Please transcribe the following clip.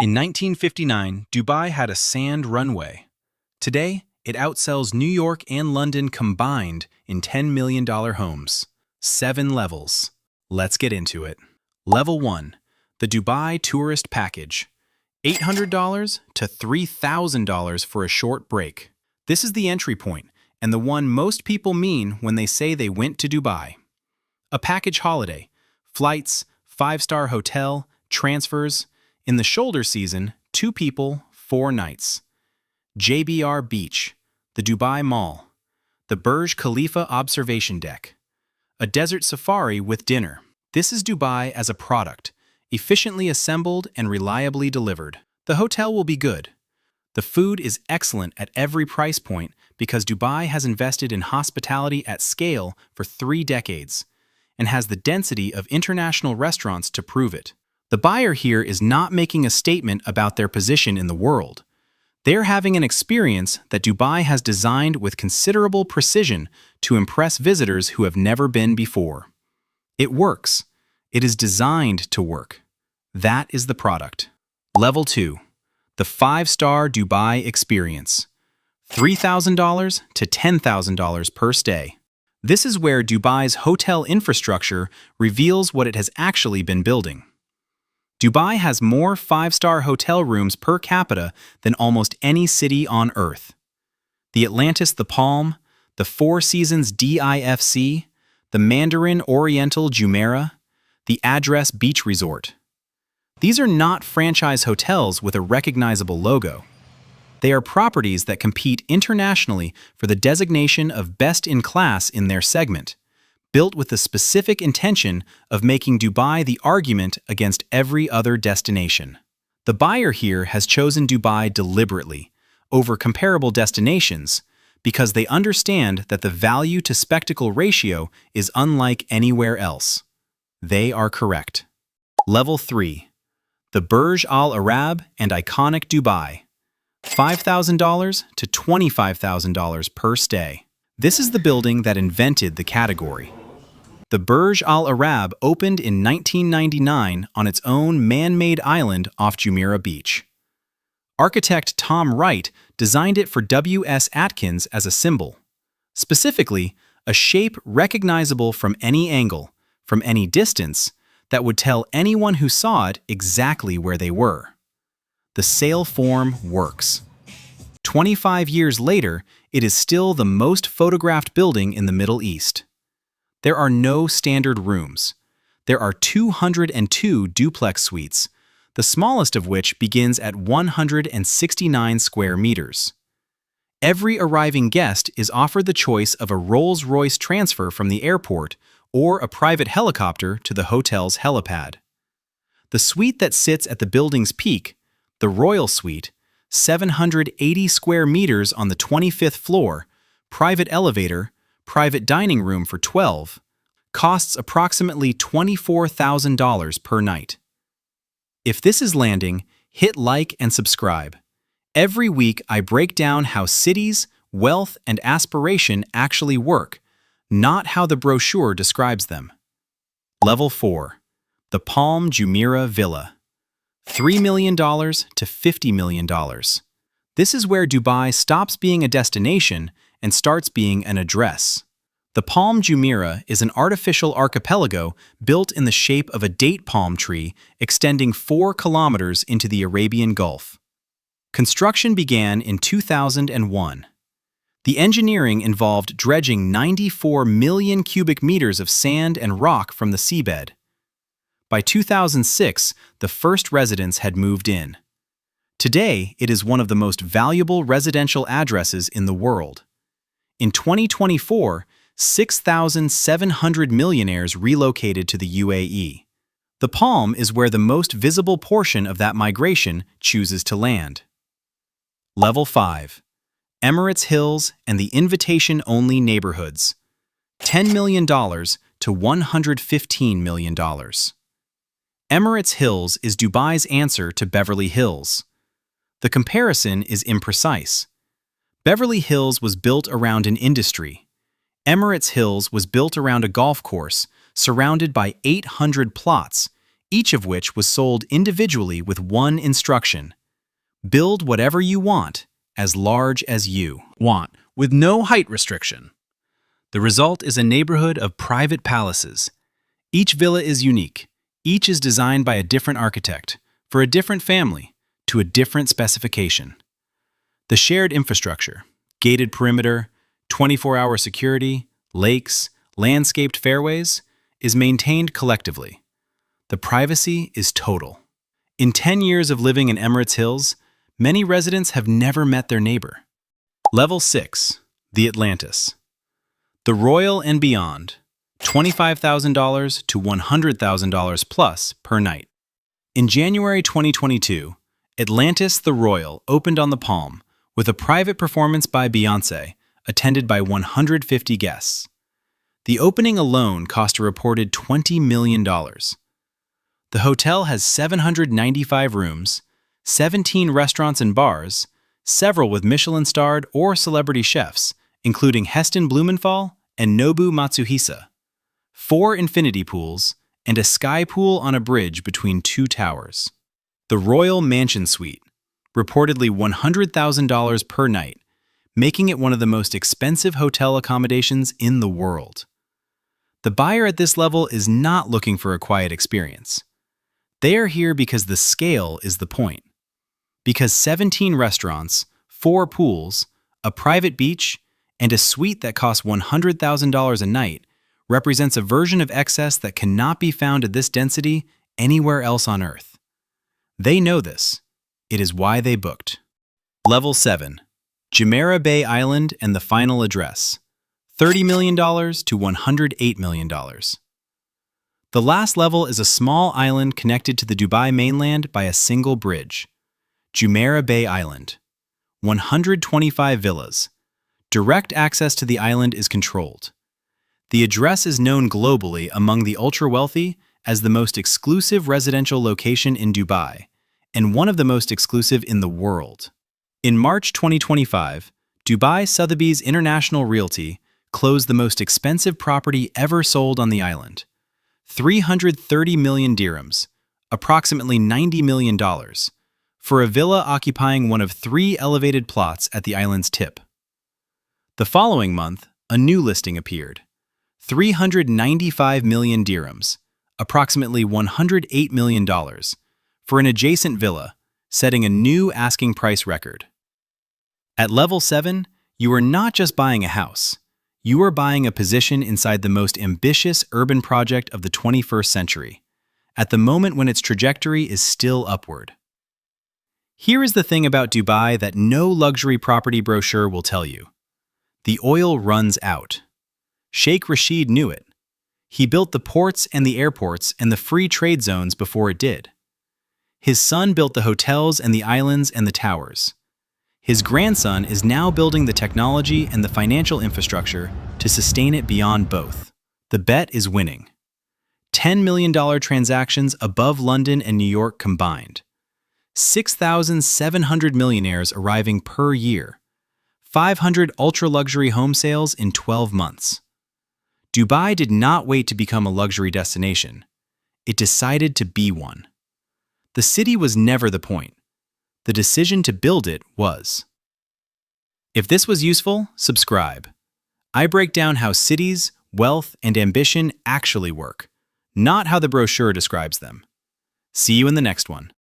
In 1959, Dubai had a sand runway. Today, it outsells New York and London combined in $10 million homes. 7 levels. Let's get into it. Level 1. The Dubai Tourist Package. $800 to $3,000 for a short break. This is the entry point, and the one most people mean when they say they went to Dubai. A package holiday. Flights, 5-star hotel, transfers. In the shoulder season, 2 people, 4 nights. JBR Beach, the Dubai Mall, the Burj Khalifa Observation Deck, a desert safari with dinner. This is Dubai as a product, efficiently assembled and reliably delivered. The hotel will be good. The food is excellent at every price point because Dubai has invested in hospitality at scale for 3 decades and has the density of international restaurants to prove it. The buyer here is not making a statement about their position in the world. They're having an experience that Dubai has designed with considerable precision to impress visitors who have never been before. It works. It is designed to work. That is the product. Level 2. The 5-star Dubai experience. $3,000 to $10,000 per stay. This is where Dubai's hotel infrastructure reveals what it has actually been building. Dubai has more 5-star hotel rooms per capita than almost any city on Earth. The Atlantis The Palm, the Four Seasons DIFC, the Mandarin Oriental Jumeirah, the Address Beach Resort. These are not franchise hotels with a recognizable logo. They are properties that compete internationally for the designation of best in class in their segment, built with the specific intention of making Dubai the argument against every other destination. The buyer here has chosen Dubai deliberately over comparable destinations because they understand that the value-to-spectacle ratio is unlike anywhere else. They are correct. Level 3. The Burj Al Arab and iconic Dubai. $5,000 to $25,000 per stay. This is the building that invented the category. The Burj Al Arab opened in 1999 on its own man-made island off Jumeirah Beach. Architect Tom Wright designed it for W.S. Atkins as a symbol. Specifically, a shape recognizable from any angle, from any distance, that would tell anyone who saw it exactly where they were. The sail form works. 25 years later, it is still the most photographed building in the Middle East. There are no standard rooms. There are 202 duplex suites, the smallest of which begins at 169 square meters. Every arriving guest is offered the choice of a Rolls-Royce transfer from the airport or a private helicopter to the hotel's helipad. The suite that sits at the building's peak, the Royal Suite, 780 square meters on the 25th floor, private elevator, private dining room for 12, costs approximately $24,000 per night. If this is landing, hit like and subscribe. Every week I break down how cities, wealth, and aspiration actually work, not how the brochure describes them. Level 4. The Palm Jumeirah Villa. $3 million to $50 million. This is where Dubai stops being a destination and starts being an address. The Palm Jumeirah is an artificial archipelago built in the shape of a date palm tree extending 4 kilometers into the Arabian Gulf. Construction began in 2001. The engineering involved dredging 94 million cubic meters of sand and rock from the seabed. By 2006, the first residents had moved in. Today, it is one of the most valuable residential addresses in the world. In 2024, 6,700 millionaires relocated to the UAE. The Palm is where the most visible portion of that migration chooses to land. Level 5. Emirates Hills and the invitation-only neighborhoods. $10 million to $115 million. Emirates Hills is Dubai's answer to Beverly Hills. The comparison is imprecise. Beverly Hills was built around an industry. Emirates Hills was built around a golf course, surrounded by 800 plots, each of which was sold individually with one instruction: build whatever you want, as large as you want, with no height restriction. The result is a neighborhood of private palaces. Each villa is unique. Each is designed by a different architect, for a different family, to a different specification. The shared infrastructure, gated perimeter, 24-hour security, lakes, landscaped fairways, is maintained collectively. The privacy is total. In 10 years of living in Emirates Hills, many residents have never met their neighbor. Level 6, the Atlantis. The Royal and beyond, $25,000 to $100,000 plus per night. In January 2022, Atlantis The Royal opened on the Palm with a private performance by Beyoncé, attended by 150 guests. The opening alone cost a reported $20 million. The hotel has 795 rooms, 17 restaurants and bars, several with Michelin-starred or celebrity chefs, including Heston Blumenthal and Nobu Matsuhisa, 4 infinity pools, and a sky pool on a bridge between 2 towers. The Royal Mansion Suite, reportedly $100,000 per night, making it one of the most expensive hotel accommodations in the world. The buyer at this level is not looking for a quiet experience. They are here because the scale is the point. Because 17 restaurants, 4 pools, a private beach, and a suite that costs $100,000 a night represents a version of excess that cannot be found at this density anywhere else on Earth. They know this. It is why they booked. Level 7. Jumeirah Bay Island and the final address. $30 million to $108 million. The last level is a small island connected to the Dubai mainland by a single bridge. Jumeirah Bay Island. 125 villas. Direct access to the island is controlled. The address is known globally among the ultra-wealthy as the most exclusive residential location in Dubai, and one of the most exclusive in the world. In March 2025, Dubai Sotheby's International Realty closed the most expensive property ever sold on the island. 330 million dirhams, approximately $90 million, for a villa occupying one of 3 elevated plots at the island's tip. The following month, a new listing appeared. 395 million dirhams, approximately $108 million, for an adjacent villa, setting a new asking price record. At level 7, you are not just buying a house. You are buying a position inside the most ambitious urban project of the 21st century, at the moment when its trajectory is still upward. Here is the thing about Dubai that no luxury property brochure will tell you. The oil runs out. Sheikh Rashid knew it. He built the ports and the airports and the free trade zones before it did. His son built the hotels and the islands and the towers. His grandson is now building the technology and the financial infrastructure to sustain it beyond both. The bet is winning. $10 million transactions above London and New York combined. 6,700 millionaires arriving per year. 500 ultra-luxury home sales in 12 months. Dubai did not wait to become a luxury destination. It decided to be one. The city was never the point. The decision to build it was. If this was useful, subscribe. I break down how cities, wealth, and ambition actually work, not how the brochure describes them. See you in the next one.